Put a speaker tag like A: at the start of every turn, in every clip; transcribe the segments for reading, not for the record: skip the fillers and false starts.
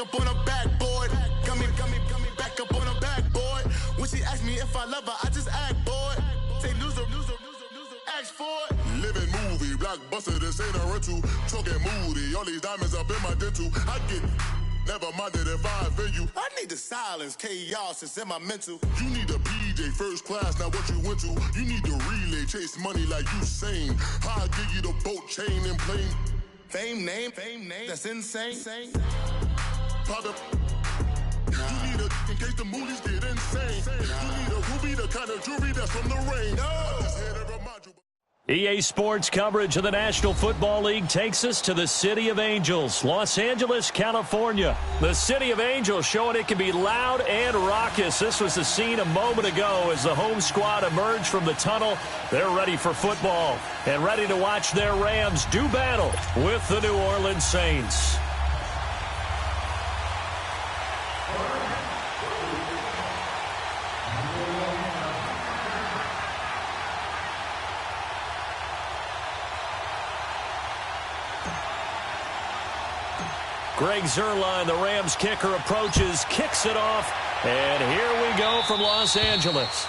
A: up on her backboard. Got me back up on her backboard. When she asked me if I love her, I just act bored. Say loser, ask for it. Living movie, blockbuster, this ain't a rental. Talking moody, all these diamonds up in my dental. I get never minded if I offend you. I need the silence, chaos is in my mental. You need a PJ first class, not what you went to. You need the relay, chase money like you sane. I'll give you the boat, chain, and plane. Fame name, that's insane. Private. You need a in case the movies get insane. You need a ruby, the kind of jewelry that's from the rain. I just here to remind you.
B: EA Sports coverage of the National Football League takes us to the City of Angels, Los Angeles, California. The City of Angels showing it can be loud and raucous. This was the scene a moment ago as the home squad emerged from the tunnel. They're ready for football and ready to watch their Rams do battle with the New Orleans Saints. Greg Zuerlein, the Rams kicker, approaches, kicks it off, and here we go from Los Angeles.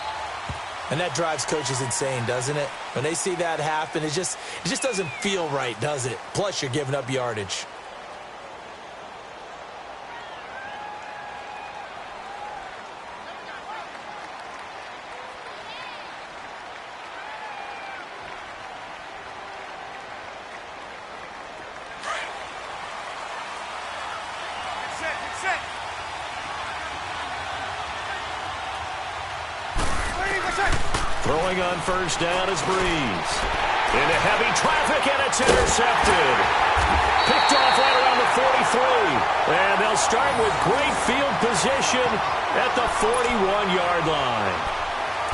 C: And that drives coaches insane, doesn't it? When they see that happen, it just doesn't feel right, does it? Plus, you're giving up yardage.
B: Throwing on first down is Breeze. Into heavy traffic, and it's intercepted. Picked off right around the 43. And they'll start with great field position at the 41-yard line.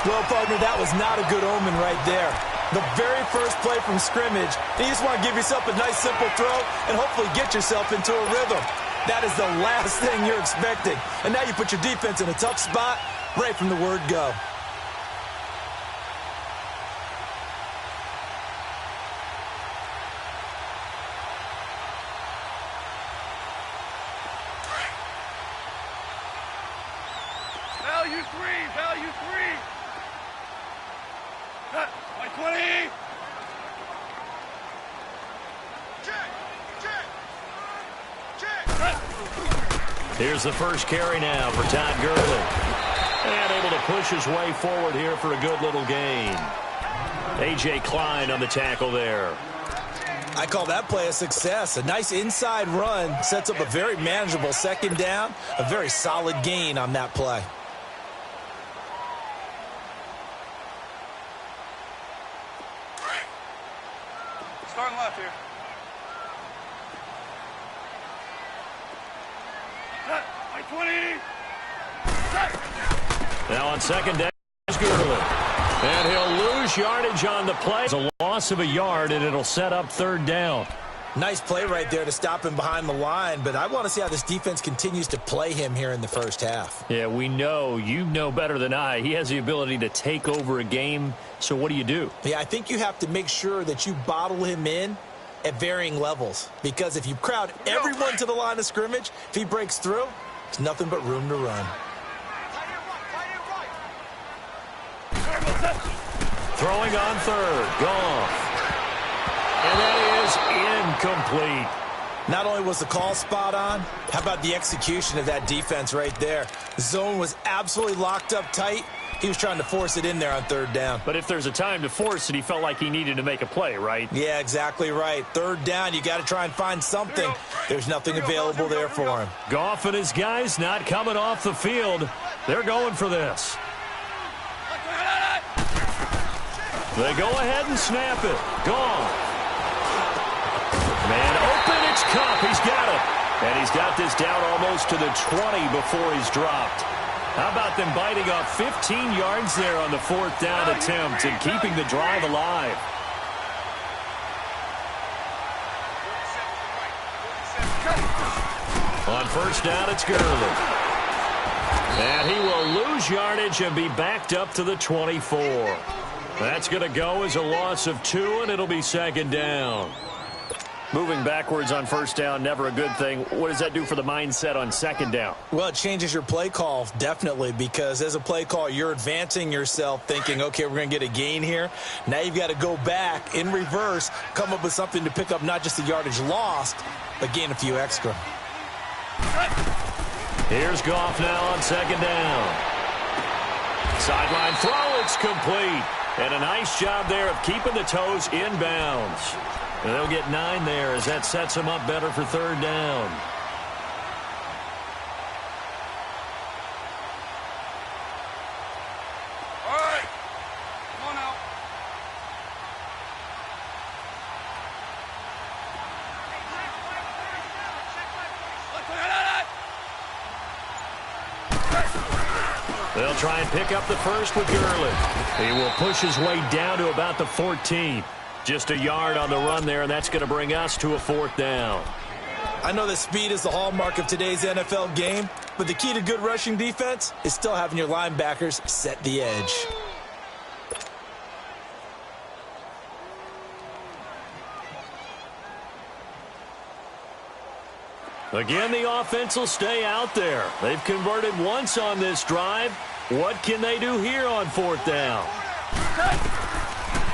C: Well, partner, that was not a good omen right there. The very first play from scrimmage, you just want to give yourself a nice, simple throw and hopefully get yourself into a rhythm. That is the last thing you're expecting. And now you put your defense in a tough spot right from the word go.
D: Value three. Cut. 20. Check.
B: Here's the first carry now for Todd Gurley. And able to push his way forward here for a good little gain. A.J. Klein on the tackle there.
C: I call that play a success. A nice inside run sets up a very manageable second down. A very solid gain on that play.
D: Starting left here. Set. 20. Set.
B: Now on second down is Gurley. And he'll lose yardage on the play. It's a loss of a yard, and it'll set up third down.
C: Nice play right there to stop him behind the line, but I want to see how this defense continues to play him here in the first half.
B: Yeah, we know. You know better than I. He has the ability to take over a game, so what do?
C: Yeah, I think you have to make sure that you bottle him in at varying levels, because if you crowd everyone to the line of scrimmage, if he breaks through, there's nothing but room to run.
B: Throwing on third. Goff. And that is incomplete.
C: Not only was the call spot on, how about the execution of that defense right there? The zone was absolutely locked up tight. He was trying to force it in there on third down.
B: But if there's a time to force it, he felt like he needed to make a play, right?
C: Yeah, exactly right. Third down, you got to try and find something. There's nothing available there for him.
B: Goff and his guys not coming off the field. They're going for this. They go ahead and snap it. Goff. Man open, it's Kupp. He's got it. And he's got this down almost to the 20 before he's dropped. How about them biting off 15 yards there on the fourth down attempt and keeping the drive alive? On first down, it's Gurley. And he will lose yardage and be backed up to the 24. That's going to go as a loss of 2, and it'll be second down. Moving backwards on first down, never a good thing. What does that do for the mindset on second down?
C: Well, it changes your play call, definitely, because as a play call, you're advancing yourself thinking, okay, we're going to get a gain here. Now you've got to go back in reverse, come up with something to pick up not just the yardage lost, but gain a few extra.
B: Here's Goff now on second down. Sideline throw, it's complete. And a nice job there of keeping the toes inbounds. And they'll get 9 there as that sets them up better for third down.
D: All right. Come on now.
B: They'll try and pick up the first with Gurley. He will push his way down to about the 14. Just a yard on the run there, and that's going to bring us to a fourth down.
C: I know that speed is the hallmark of today's NFL game, but the key to good rushing defense is still having your linebackers set the edge.
B: Again, the offense will stay out there. They've converted once on this drive. What can they do here on fourth down?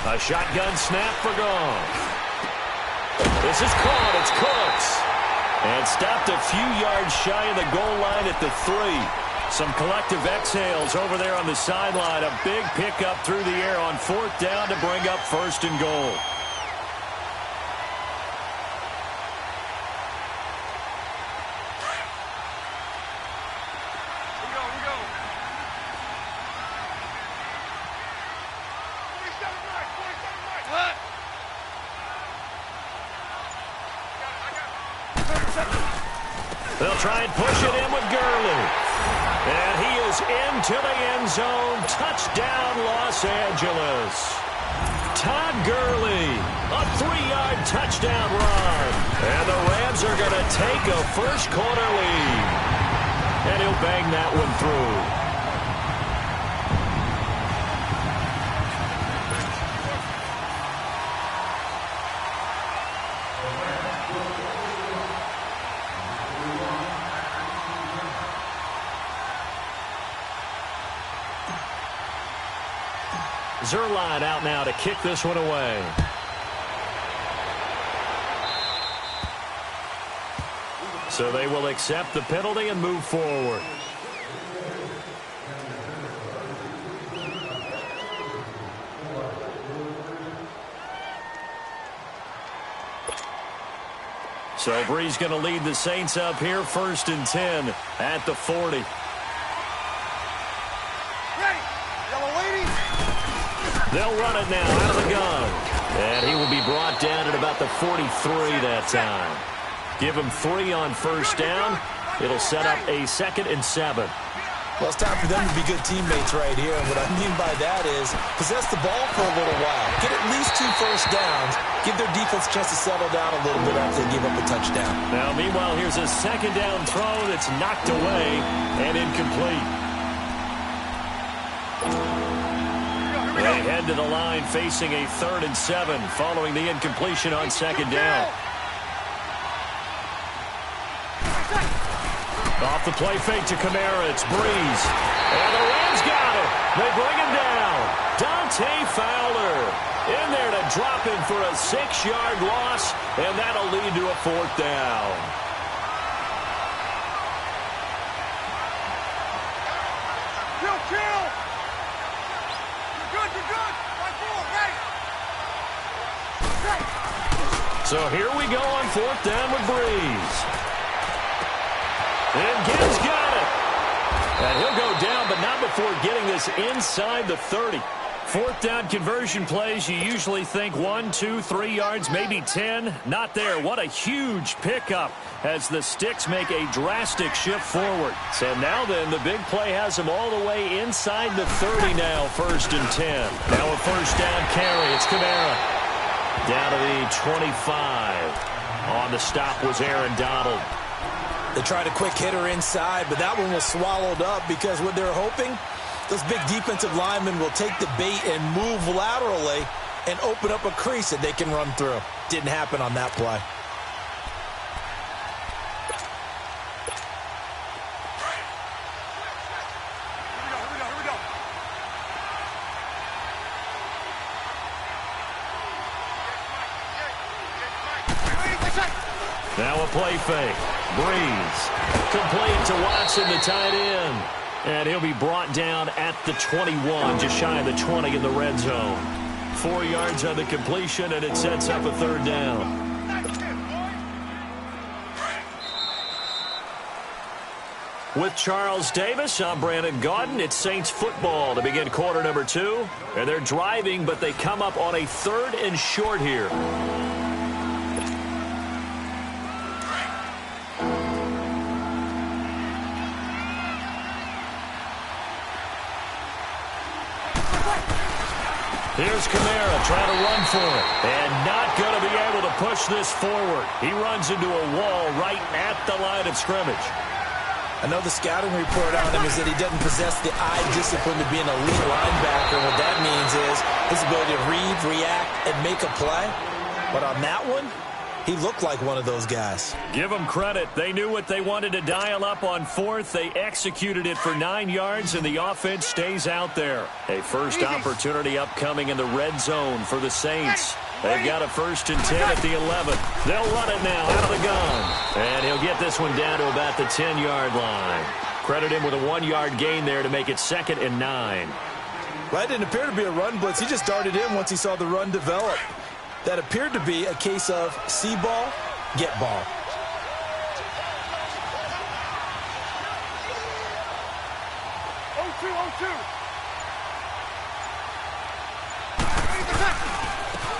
B: A shotgun snap for Goff. This is caught. It's Cooks. And stopped a few yards shy of the goal line at the 3. Some collective exhales over there on the sideline. A big pickup through the air on fourth down to bring up first and goal. They'll try and push it in with Gurley. And he is into the end zone. Touchdown, Los Angeles. Todd Gurley, a 3-yard touchdown run. And the Rams are going to take a first quarter lead. And he'll bang that one through. Zerline out now to kick this one away. So they will accept the penalty and move forward. So Bree's going to lead the Saints up here, 1st and 10 at the 40. They'll run it now out of the gun. And he will be brought down at about the 43 that time. Give him 3 on first down. It'll set up a 2nd and 7.
C: Well, it's time for them to be good teammates right here. And what I mean by that is possess the ball for a little while. Get at least 2 first downs. Give their defense a chance to settle down a little bit after they give up a touchdown.
B: Now, meanwhile, here's a 2nd down throw that's knocked away and incomplete. They head to the line facing a 3rd and 7 following the incompletion on 2nd down. Off the play fake to Kamara. It's Breeze. And the Rams got it. They bring him down. Dante Fowler in there to drop him for a 6-yard loss, and that'll lead to a 4th down.
D: Kill! You're good.
B: So here we go on 4th down with Breeze. And Gibbs got it. And he'll go down, but not before getting this inside the 30. 4th down conversion plays, you usually think 1, 2, 3 yards, maybe 10. Not there. What a huge pickup as the sticks make a drastic shift forward. So now then, the big play has them all the way inside the 30 now, 1st and 10. Now a first down carry. It's Kamara. Down to the 25. On the stop was Aaron Donald.
C: They tried a quick hitter inside, but that one was swallowed up because what they're hoping, those big defensive linemen will take the bait and move laterally and open up a crease that they can run through. Didn't happen on that play.
B: Now a play fake. Breeze. Complete to Watson, the tight end. And he'll be brought down at the 21, just shy of the 20 in the red zone. 4 yards on the completion, and it sets up a third down. With Charles Davis, I'm Brandon Gaudin. It's Saints football to begin quarter number 2. And they're driving, but they come up on a 3rd and short here. Here's Kamara trying to run for it. And not going to be able to push this forward. He runs into a wall right at the line of scrimmage.
C: I know the scouting report on him is that he doesn't possess the eye discipline to be an elite linebacker. What that means is his ability to read, react, and make a play. But on that one, he looked like one of those guys.
B: Give them credit. They knew what they wanted to dial up on 4th. They executed it for 9 yards, and the offense stays out there. A first opportunity upcoming in the red zone for the Saints. They've got a 1st and 10 at the 11. They'll run it now out of the gun. And he'll get this one down to about the 10-yard line. Credit him with a 1-yard gain there to make it 2nd and 9.
C: Well, it didn't appear to be a run blitz. He just darted in once he saw the run develop. That appeared to be a case of see ball, get ball.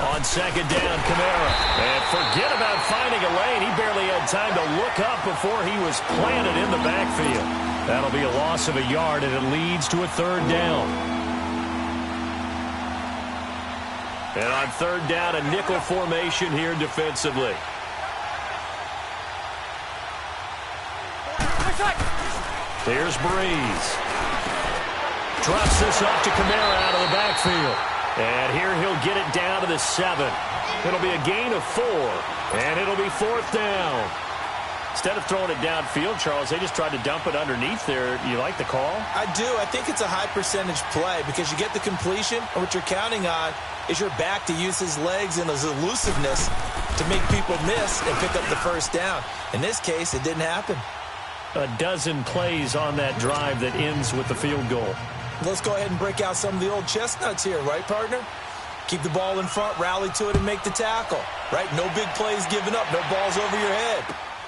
B: On 2nd down, Kamara. And forget about finding a lane. He barely had time to look up before he was planted in the backfield. That'll be a loss of a yard, and it leads to a 3rd down. And on 3rd down, a nickel formation here defensively. Here's Breeze. Drops this off to Kamara out of the backfield. And here he'll get it down to the 7. It'll be a gain of 4. And it'll be 4th down. Instead of throwing it downfield, Charles, they just tried to dump it underneath there. You like the call?
C: I do. I think it's a high percentage play because you get the completion, and what you're counting on is your back to use his legs and his elusiveness to make people miss and pick up the 1st down. In this case, it didn't happen.
B: A dozen plays on that drive that ends with the field goal.
C: Let's go ahead and break out some of the old chestnuts here, right, partner? Keep the ball in front, rally to it, and make the tackle, right? No big plays given up, no balls over your head.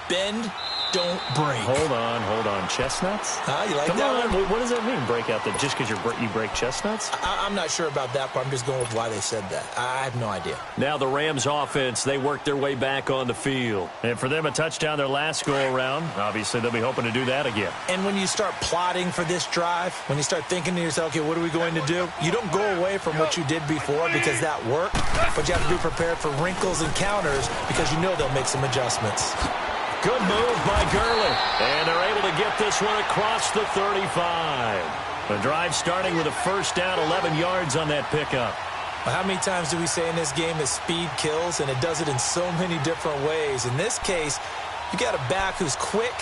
C: Bend, don't break.
B: Hold on. Chestnuts?
C: You like
B: Come
C: that
B: on.
C: one?
B: What does that mean, break out? Just because you break chestnuts?
C: I'm not sure about that, but I'm just going with why they said that. I have no idea.
B: Now the Rams offense, they work their way back on the field. And for them, a touchdown their last go-around. Obviously, they'll be hoping to do that again.
C: And when you start plotting for this drive, when you start thinking to yourself, okay, what are we going to do? You don't go away from what you did before because that worked, but you have to be prepared for wrinkles and counters because you know they'll make some adjustments.
B: Good move by Gurley. And they're able to get this one across the 35. The drive starting with a 1st down, 11 yards on that pickup.
C: Well, how many times do we say in this game that speed kills, and it does it in so many different ways? In this case, you got a back who's quick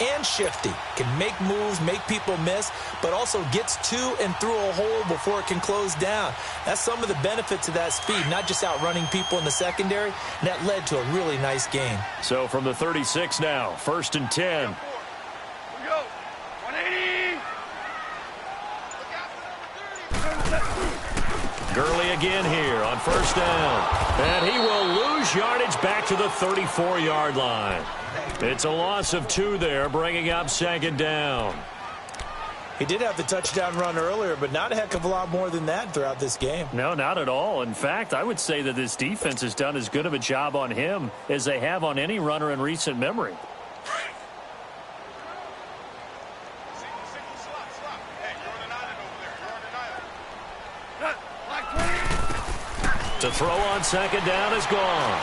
C: and shifty, can make moves, make people miss, but also gets to and through a hole before it can close down. That's some of the benefits of that speed, not just outrunning people in the secondary, and that led to a really nice game.
B: So from the 36 now, 1st and 10.
D: Here we go. 180.
B: Gurley again here on 1st down. And he will lose yardage back to the 34-yard line. It's a loss of 2 there, bringing up 2nd down.
C: He did have the touchdown run earlier, but not a heck of a lot more than that throughout this game.
B: No, not at all. In fact, I would say that this defense has done as good of a job on him as they have on any runner in recent memory. To throw on 2nd down is gone.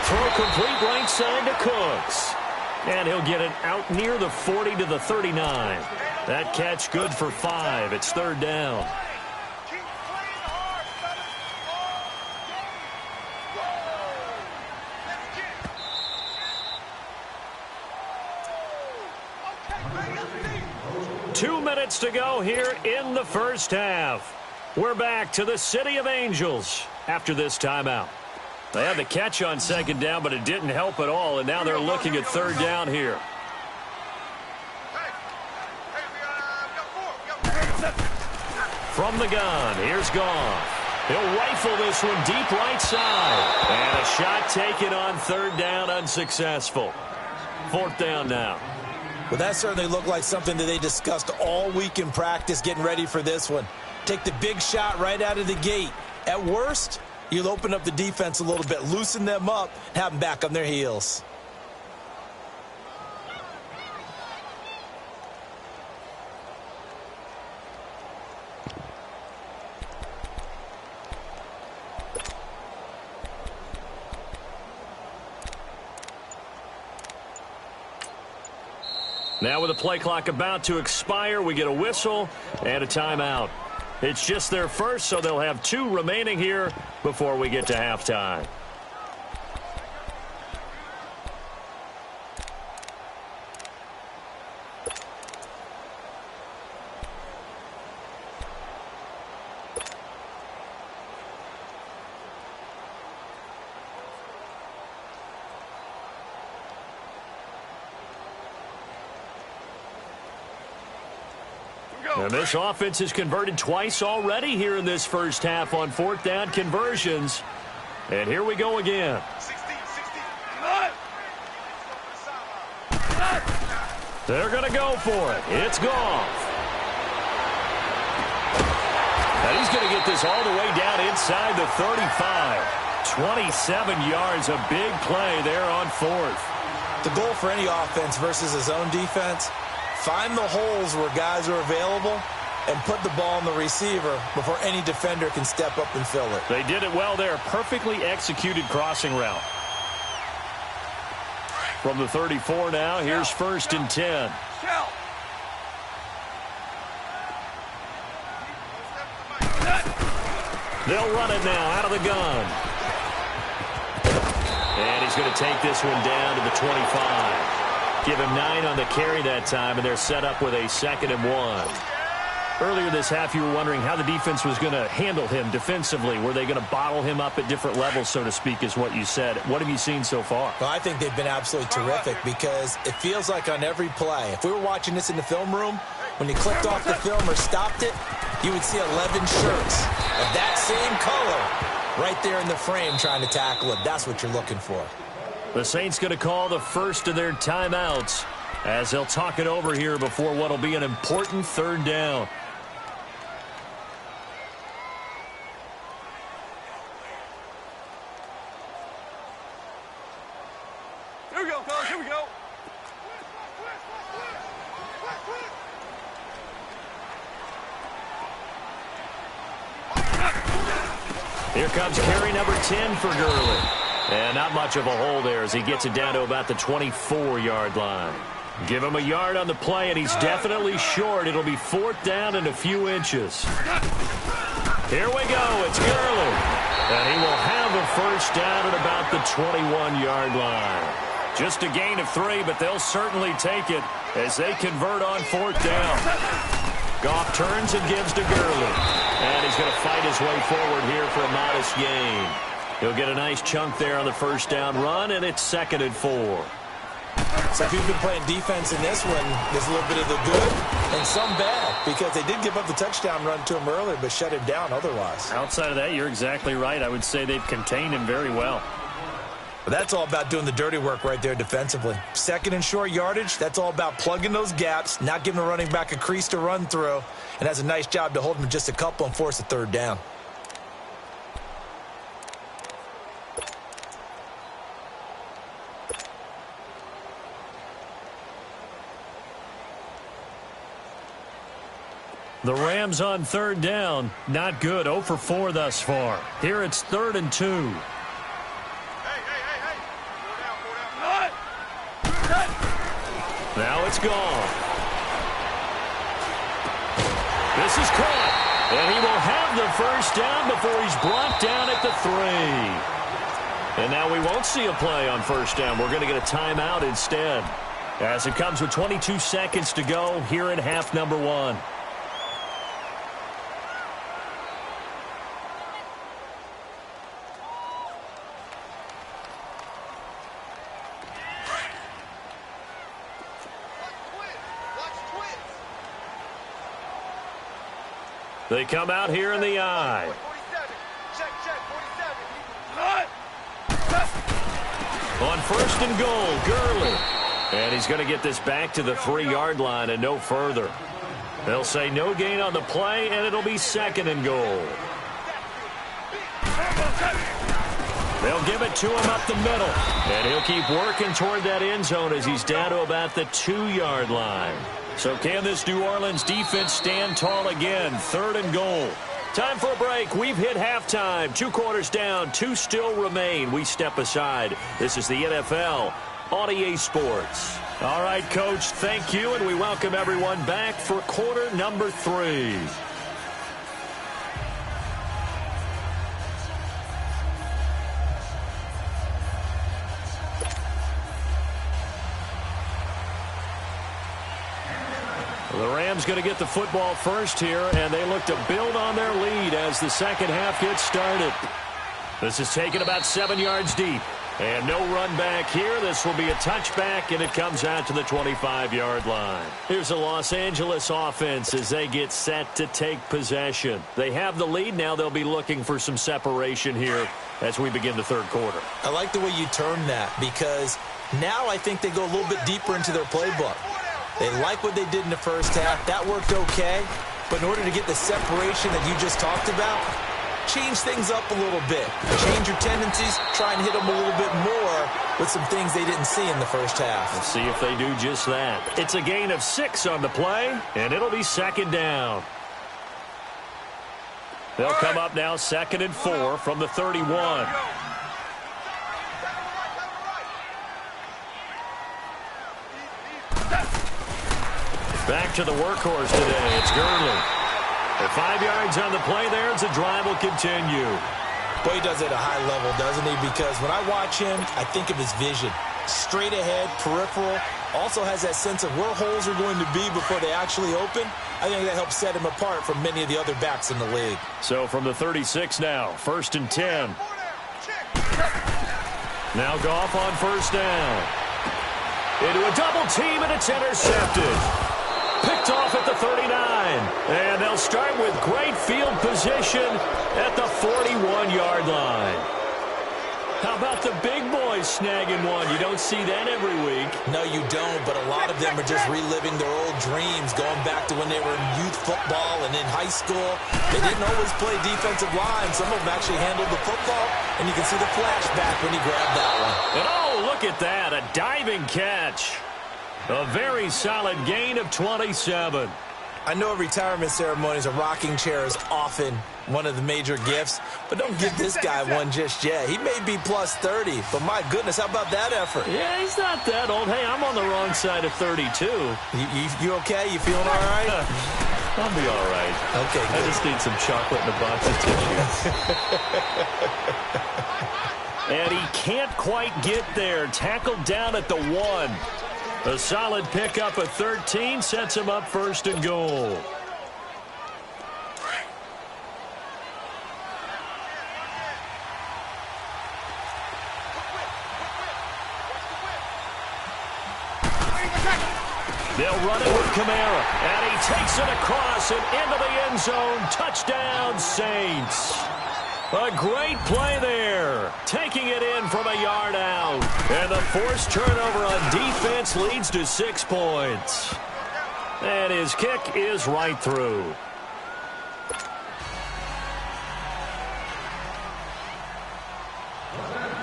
B: Throw complete right side to Cooks. And he'll get it out near the 40 to the 39. That catch good for 5. It's 3rd down. Two minutes to go here in the 1st half. We're back to the City of Angels after this timeout. They had the catch on second down, but it didn't help at all, and now they're looking at third down here. From the gun, here's Goff. He'll rifle this one deep right side. And a shot taken on third down, unsuccessful. Fourth down now.
C: Well, that certainly looked like something that they discussed all week in practice getting ready for this one. Take the big shot right out of the gate. At worst, you'll open up the defense a little bit, loosen them up, and have them back on their heels.
B: Now with the play clock about to expire, we get a whistle and a timeout. It's just their first, so they'll have 2 remaining here before we get to halftime. And this offense has converted twice already here in this first half on fourth down conversions. And here we go again. They're going to go for it. It's Goff. And he's going to get this all the way down inside the 35. 27 yards, a big play there on fourth.
C: The goal for any offense versus his own defense, find the holes where guys are available and put the ball on the receiver before any defender can step up and fill it.
B: They did it well there. Perfectly executed crossing route. From the 34 now, here's 1st and 10. They'll run it now out of the gun. And he's going to take this one down to the 25. Give him 9 on the carry that time, and they're set up with a 2nd and 1. Earlier this half, you were wondering how the defense was going to handle him defensively. Were they going to bottle him up at different levels, so to speak, is what you said. What have you seen so far?
C: Well, I think they've been absolutely terrific because it feels like on every play, if we were watching this in the film room, when you clicked off the film or stopped it, you would see 11 shirts of that same color right there in the frame trying to tackle it. That's what you're looking for.
B: The Saints going to call the first of their timeouts as they'll talk it over here before what will be an important third down.
D: Here we go, fellas. Here we go.
B: Here comes carry number 10 for Gurley. And not much of a hole there as he gets it down to about the 24-yard line. Give him a yard on the play, and he's definitely short. It'll be 4th down and a few inches. Here we go. It's Gurley. And he will have a first down at about the 21-yard line. Just a gain of 3, but they'll certainly take it as they convert on 4th down. Goff turns and gives to Gurley. And he's going to fight his way forward here for a modest gain. He'll get a nice chunk there on the first down run, and it's 2nd and 4.
C: So if you've been playing defense in this one, there's a little bit of the good and some bad because they did give up the touchdown run to him earlier but shut him down otherwise.
B: Outside of that, you're exactly right. I would say they've contained him very well.
C: But that's all about doing the dirty work right there defensively. 2nd and short yardage, that's all about plugging those gaps, not giving the running back a crease to run through, and has a nice job to hold him just a couple and force a 3rd down.
B: The Rams on 3rd down. Not good. 0 for 4 thus far. Here it's 3rd and 2.
D: Hey.
B: Now it's gone. This is caught. And he will have the first down before he's brought down at the 3. And now we won't see a play on first down. We're going to get a timeout instead. As it comes with 22 seconds to go here in half number 1. They come out here in the I. On first and goal, Gurley. And he's going to get this back to the 3-yard line and no further. They'll say no gain on the play, and it'll be second and goal. They'll give it to him up the middle. And he'll keep working toward that end zone as he's down to about the 2-yard line. So can this New Orleans defense stand tall again? Third and goal. Time for a break. We've hit halftime. 2 quarters down. 2 still remain. We step aside. This is the NFL on EA Sports. All right, Coach, thank you, and we welcome everyone back for quarter number 3. The Rams going to get the football first here, and they look to build on their lead as the second half gets started. This is taken about 7 yards deep. And no run back here. This will be a touchback, and it comes out to the 25-yard line. Here's the Los Angeles offense as they get set to take possession. They have the lead. Now they'll be looking for some separation here as we begin the third quarter.
C: I like the way you termed that because now I think they go a little bit deeper into their playbook. They like what they did in the first half. That worked okay. But in order to get the separation that you just talked about, change things up a little bit. Change your tendencies. Try and hit them a little bit more with some things they didn't see in the first half.
B: We'll see if they do just that. It's a gain of 6 on the play, and it'll be second down. They'll come up now second and 4 from the 31. Back to the workhorse today. It's Gurley. At 5 yards on the play there, the drive will continue.
C: Boy, he does it at a high level, doesn't he? Because when I watch him, I think of his vision. Straight ahead, peripheral. Also has that sense of where holes are going to be before they actually open. I think that helps set him apart from many of the other backs in the league.
B: So from the 36 now, first and 10. Now Goff on first down. Into a double team, and it's intercepted. Picked off at the 39. And they'll start with great field position at the 41-yard line. How about the big boys snagging one? You don't see that every week.
C: No, you don't, but a lot of them are just reliving their old dreams, going back to when they were in youth football and in high school. They didn't always play defensive line. Some of them actually handled the football, and you can see the flashback when he grabbed that one.
B: And oh, look at that, a diving catch. A very solid gain of 27.
C: I know at retirement ceremonies, a rocking chair is often one of the major gifts, but don't give this guy one just yet. He may be plus 30, but my goodness, how about that effort?
B: Yeah, he's not that old. Hey, I'm on the wrong side of 32.
C: You okay? You feeling all right?
B: I'll be all right.
C: Okay, good.
B: I just need some chocolate and a box of tissue. And he can't quite get there. Tackled down at the 1. A solid pickup of 13 sets him up first and goal. They'll run it with Kamara, and he takes it across and into the end zone. Touchdown, Saints. A great play there, taking it in from a yard out. And the forced turnover on defense leads to 6 points. And his kick is right through.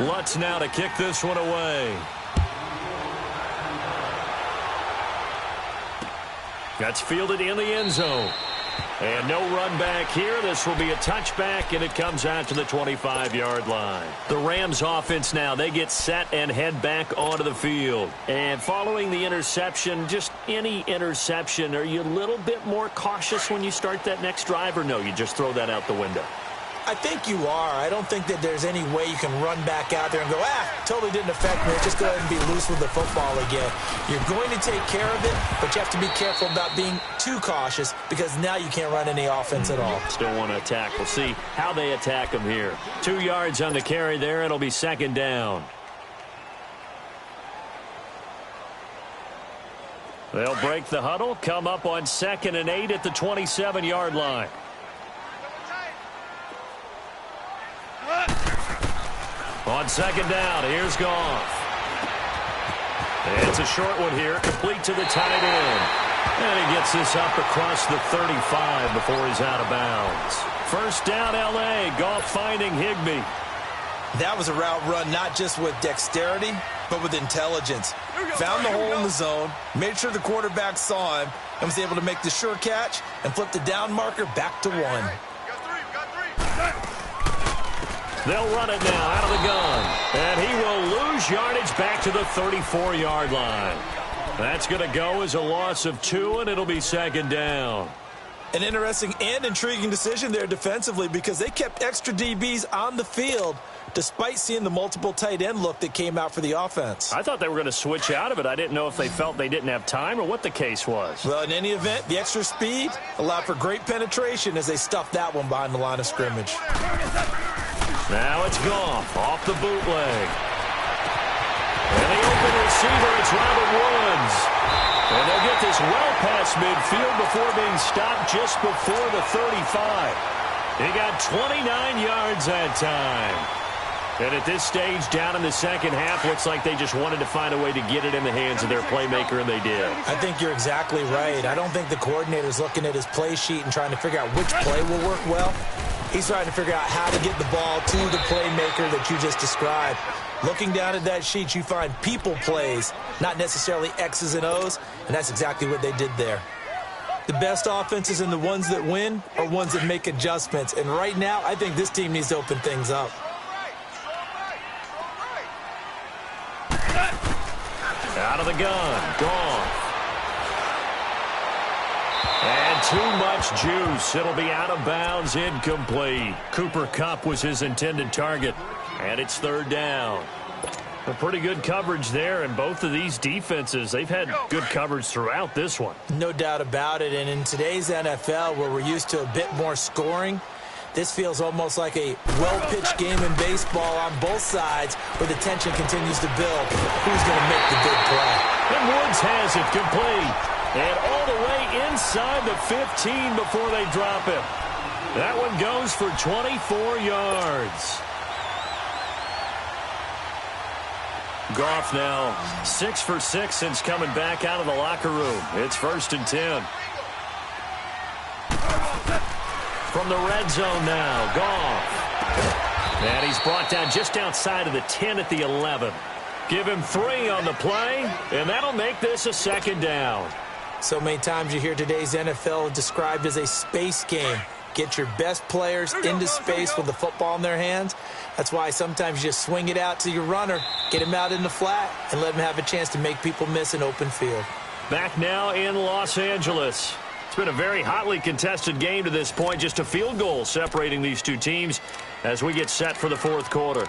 B: Lutz now to kick this one away. That's fielded in the end zone. And no run back here. This will be a touchback, and it comes out to the 25-yard line. The Rams offense now, they get set and head back onto the field. And following the interception, just any interception, are you a little bit more cautious when you start that next drive, or no, you just throw that out the window?
C: I think you are. I don't think that there's any way you can run back out there and go, totally didn't affect me. Just go ahead and be loose with the football again. You're going to take care of it, but you have to be careful about being too cautious because now you can't run any offense at all.
B: Still want to attack. We'll see how they attack them here. 2 yards on the carry there. It'll be second down. They'll break the huddle, come up on 2nd and 8 at the 27-yard line. On second down, here's Goff. It's a short one here, complete to the tight end. And he gets this up across the 35 before he's out of bounds. First down, L.A. Goff finding Higbee.
C: That was a route run not just with dexterity, but with intelligence. Found the hole in the zone, made sure the quarterback saw him, and was able to make the sure catch and flip the down marker back to 1.
B: They'll run it now out of the gun. And he will lose yardage back to the 34-yard line. That's going to go as a loss of 2, and it'll be second down.
C: An interesting and intriguing decision there defensively because they kept extra DBs on the field despite seeing the multiple tight end look that came out for the offense.
B: I thought they were going to switch out of it. I didn't know if they felt they didn't have time or what the case was.
C: Well, in any event, the extra speed allowed for great penetration as they stuffed that one behind the line of scrimmage.
B: Now it's Goff off the bootleg. And the open receiver, it's Robert Woods. And they'll get this well past midfield before being stopped just before the 35. He got 29 yards that time. And at this stage, down in the second half, looks like they just wanted to find a way to get it in the hands of their playmaker, and they did.
C: I think you're exactly right. I don't think the coordinator's looking at his play sheet and trying to figure out which play will work well. He's trying to figure out how to get the ball to the playmaker that you just described. Looking down at that sheet, you find people plays, not necessarily X's and O's, and that's exactly what they did there. The best offenses and the ones that win are ones that make adjustments, and right now, I think this team needs to open things up.
B: Out of the gun, gone. And too much juice. It'll be out of bounds, incomplete. Cooper Kupp was his intended target. And it's third down. A pretty good coverage there, and both of these defenses, they've had good coverage throughout this one.
C: No doubt about it, and in today's NFL, where we're used to a bit more scoring, this feels almost like a well-pitched game in baseball on both sides where the tension continues to build. Who's going to make the big play?
B: And Woods has it complete. And all the way inside the 15 before they drop him. That one goes for 24 yards. Goff now 6 for 6 since coming back out of the locker room. It's 1st and 10. From the red zone now, Goff. And he's brought down just outside of the 10 at the 11. Give him 3 on the play, and that'll make this a second down.
C: So many times you hear today's NFL described as a space game. Get your best players into space with the football in their hands. That's why sometimes you just swing it out to your runner, get him out in the flat, and let him have a chance to make people miss an open field.
B: Back now in Los Angeles. It's been a very hotly contested game to this point. Just a field goal separating these two teams as we get set for the fourth quarter.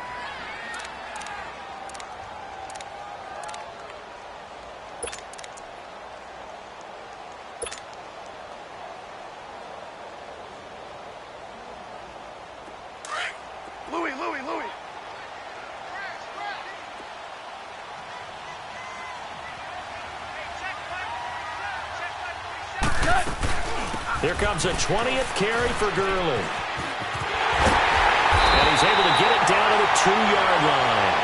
D: Louis.
B: Here comes a 20th carry for Gurley. And he's able to get it down to the 2-yard line.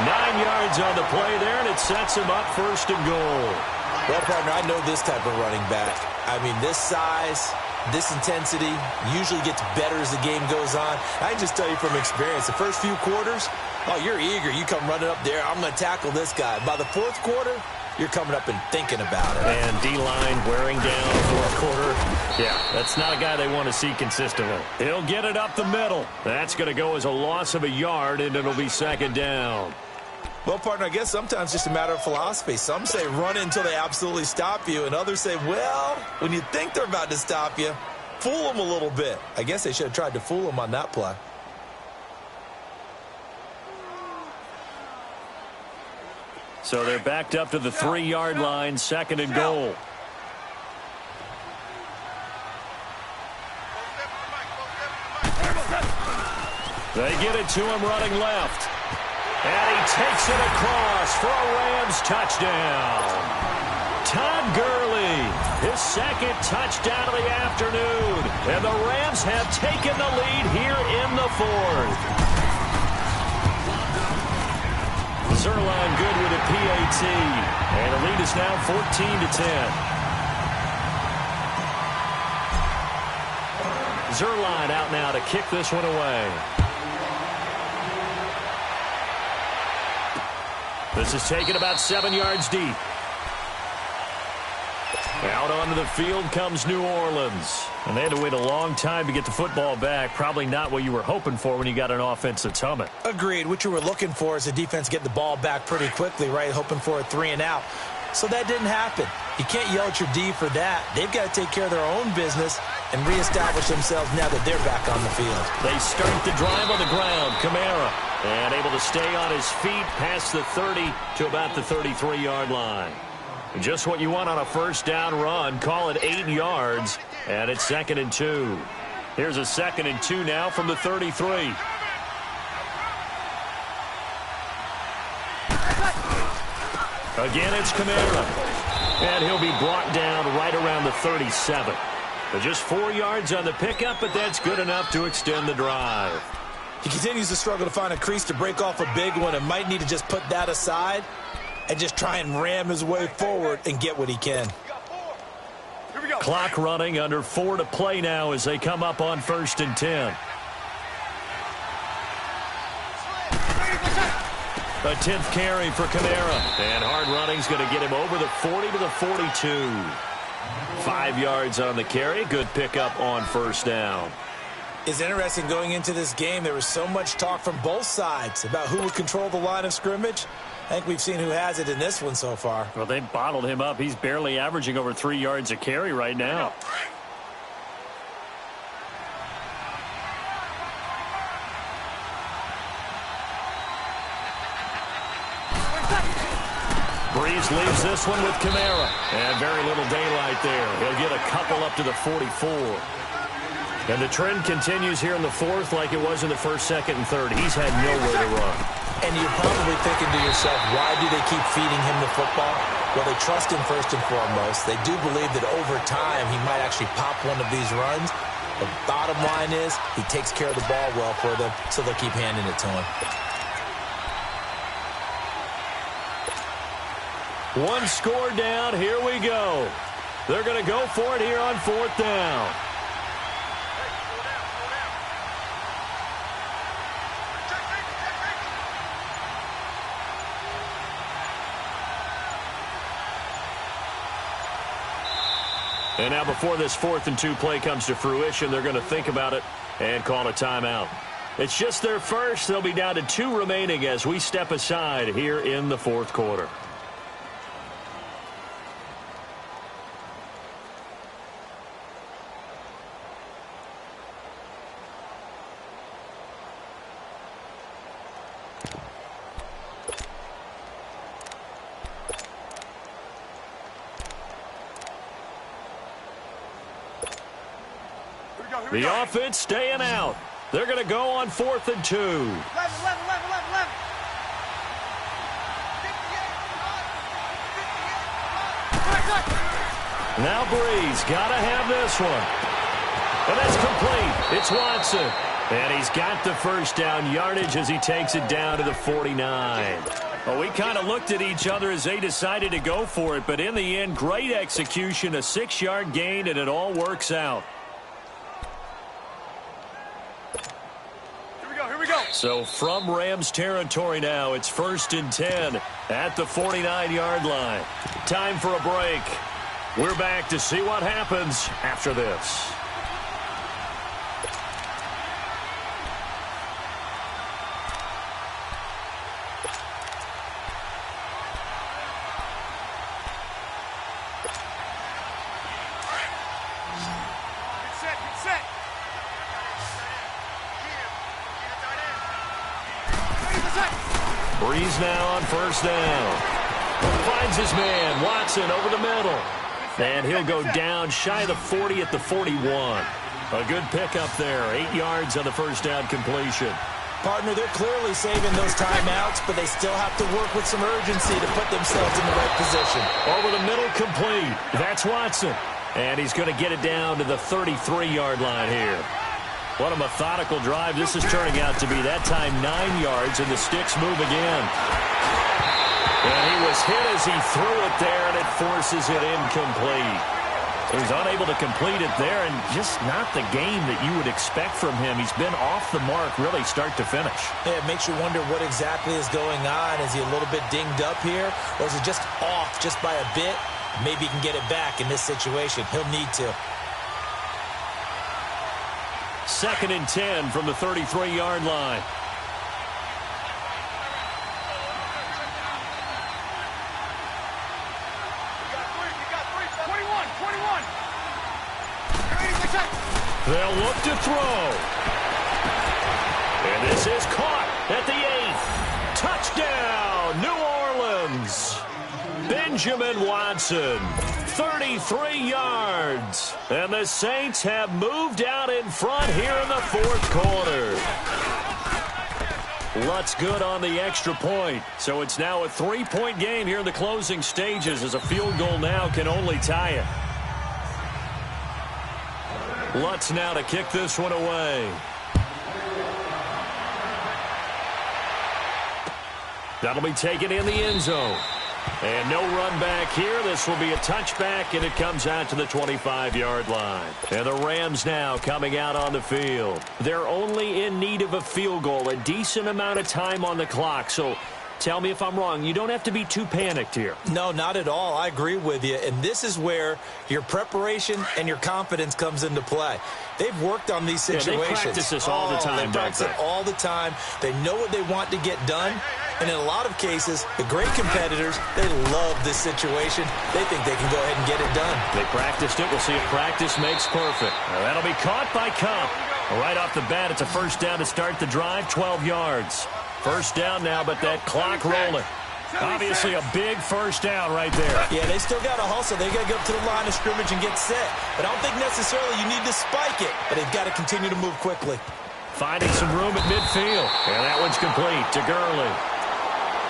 B: 9 yards on the play there, and it sets him up 1st and goal.
C: Well, partner, I know this type of running back. I mean, this size, this intensity usually gets better as the game goes on. I can just tell you from experience, the first few quarters, oh, you're eager. You come running up there, I'm going to tackle this guy. By the fourth quarter, you're coming up and thinking about it.
B: And D-line wearing down fourth quarter. Yeah, that's not a guy they want to see consistently. He'll get it up the middle. That's going to go as a loss of a yard, and it'll be 2nd down.
C: Well, partner, I guess sometimes just a matter of philosophy. Some say run until they absolutely stop you, and others say, well, when you think they're about to stop you, fool them a little bit. I guess they should have tried to fool them on that play.
B: So they're backed up to the 3-yard line, 2nd and goal. They get it to him running left. And he takes it across for a Rams touchdown. Todd Gurley, his 2nd touchdown of the afternoon. And the Rams have taken the lead here in the 4th. Zerline good with a PAT. And the lead is now 14-10. Zerline out now to kick this one away. This is taken about 7 yards deep. Out onto the field comes New Orleans. And they had to wait a long time to get the football back. Probably not what you were hoping for when you got an offense that's humming.
C: Agreed. What you were looking for is the defense getting the ball back pretty quickly, right? Hoping for a 3 and out. So that didn't happen. You can't yell at your D for that. They've got to take care of their own business and reestablish themselves now that they're back on the field.
B: They start the drive on the ground. Kamara. And able to stay on his feet past the 30 to about the 33-yard line. Just what you want on a first down run. Call it 8 yards. And it's 2nd and 2. Here's a 2nd and 2 now from the 33. Again, it's Kamara. And he'll be brought down right around the 37. But just 4 yards on the pickup, but that's good enough to extend the drive.
C: He continues to struggle to find a crease to break off a big one and might need to just put that aside and just try and ram his way forward and get what he can.
B: Clock running, under 4 to play now as they come up on 1st and 10. A 10th carry for Kamara. And hard running's going to get him over the 40 to the 42. 5 yards on the carry. Good pickup on first down.
C: It's interesting going into this game. There was so much talk from both sides about who would control the line of scrimmage. I think we've seen who has it in this one so far.
B: Well, they bottled him up. He's barely averaging over 3 yards a carry right now. Breeze leaves this one with Kamara. And very little daylight there. He'll get a couple up to the 44. And the trend continues here in the 4th like it was in the 1st, 2nd, and 3rd. He's had nowhere to run.
C: And you're probably thinking to yourself, why do they keep feeding him the football? Well, they trust him first and foremost. They do believe that over time he might actually pop one of these runs. The bottom line is he takes care of the ball well for them, so they'll keep handing it to him.
B: One score down. Here we go. They're going to go for it here on 4th down. And now before this 4th and 2 play comes to fruition, they're going to think about it and call a timeout. It's just their first. They'll be down to 2 remaining as we step aside here in the 4th quarter. The offense staying out. They're going to go on 4th and 2. Now Breeze got to have this one. And that's complete. It's Watson. And he's got the first down yardage as he takes it down to the 49. Well, we kind of looked at each other as they decided to go for it. But in the end, great execution, a 6-yard gain, and it all works out. So from Rams territory now, it's 1st and 10 at the 49-yard line. Time for a break. We're back to see what happens after this. Breeze now on first down. Finds his man, Watson, over the middle. And he'll go down shy of the 40 at the 41. A good pickup there. 8 yards on the first down completion.
C: Partner, they're clearly saving those timeouts, but they still have to work with some urgency to put themselves in the right position.
B: Over the middle, complete. That's Watson. And he's going to get it down to the 33-yard line here. What a methodical drive this is turning out to be. That time 9 yards, and the Sticks move again. And he was hit as he threw it there, and it forces it incomplete. He was unable to complete it there, and just not the game that you would expect from him. He's been off the mark really start to finish.
C: Yeah, it makes you wonder what exactly is going on. Is he a little bit dinged up here, or is it just off just by a bit? Maybe he can get it back in this situation. He'll need to.
B: 2nd and 10 from the 33-yard line. They'll look to throw. And this is caught at the 8th. Touchdown, New Orleans. Benjamin Watson, 33 yards. And the Saints have moved out in front here in the 4th quarter. Lutz good on the extra point. So it's now a 3-point game here in the closing stages, as a field goal now can only tie it. Lutz now to kick this one away. That'll be taken in the end zone. And no run back here. This will be a touchback, and it comes out to the 25-yard line. And the Rams now coming out on the field. They're only in need of a field goal, a decent amount of time on the clock. So tell me if I'm wrong. You don't have to be too panicked here.
C: No, not at all. I agree with you. And this is where your preparation and your confidence comes into play. They've worked on these situations.
B: They practice this all the time,
C: they practice it all the time. They know what they want to get done. And in a lot of cases, the great competitors, they love this situation. They think they can go ahead and get it done.
B: They practiced it. We'll see if practice makes perfect. Now, that'll be caught by Cup. Right off the bat, it's a first down to start the drive, 12 yards. First down now, but that clock rolling. Obviously a big first down right there.
C: Yeah, they still got to hustle. They got to go up to the line of scrimmage and get set. But I don't think necessarily you need to spike it. But they've got to continue to move quickly.
B: Finding some room at midfield. And that one's complete to Gurley.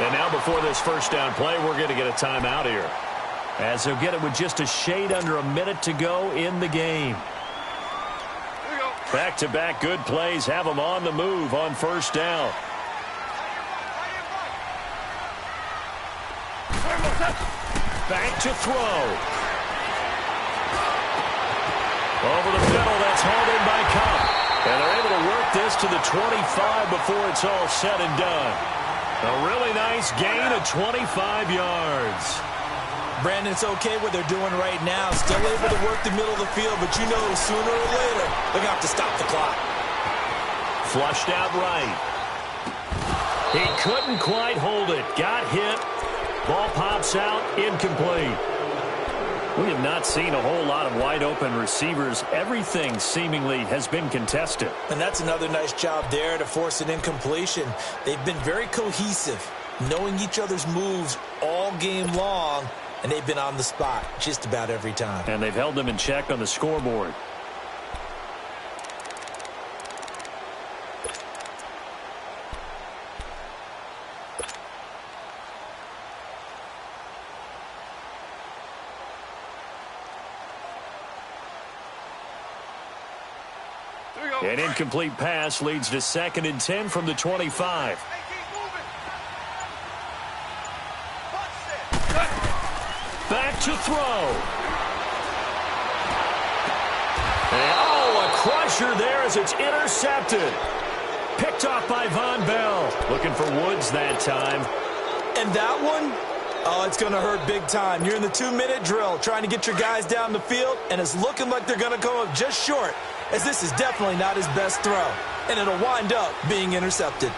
B: And now before this first down play, we're going to get a timeout here, as they'll get it with just a shade under a minute to go in the game. Back-to-back good plays have them on the move on first down. Back to throw. Over the middle, that's hauled in by Cup. And they're able to work this to the 25 before it's all said and done. A really nice gain of 25 yards.
C: Brandon, it's okay what they're doing right now. Still able to work the middle of the field, but you know sooner or later they're going to have to stop the clock.
B: Flushed out right. He couldn't quite hold it. Got hit. Ball pops out. Incomplete. We have not seen a whole lot of wide-open receivers. Everything seemingly has been contested.
C: And that's another nice job there to force an incompletion. They've been very cohesive, knowing each other's moves all game long, and they've been on the spot just about every time.
B: And they've held them in check on the scoreboard. An incomplete pass leads to 2nd and 10 from the 25. Back to throw. And, a crusher there as it's intercepted. Picked off by Von Bell. Looking for Woods that time.
C: And that one, it's going to hurt big time. You're in the 2-minute drill trying to get your guys down the field, and it's looking like they're going to come up just short, as this is definitely not his best throw. And it'll wind up being intercepted.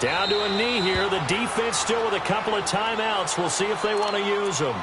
B: Down to a knee here. The defense still with a couple of timeouts. We'll see if they want to use them.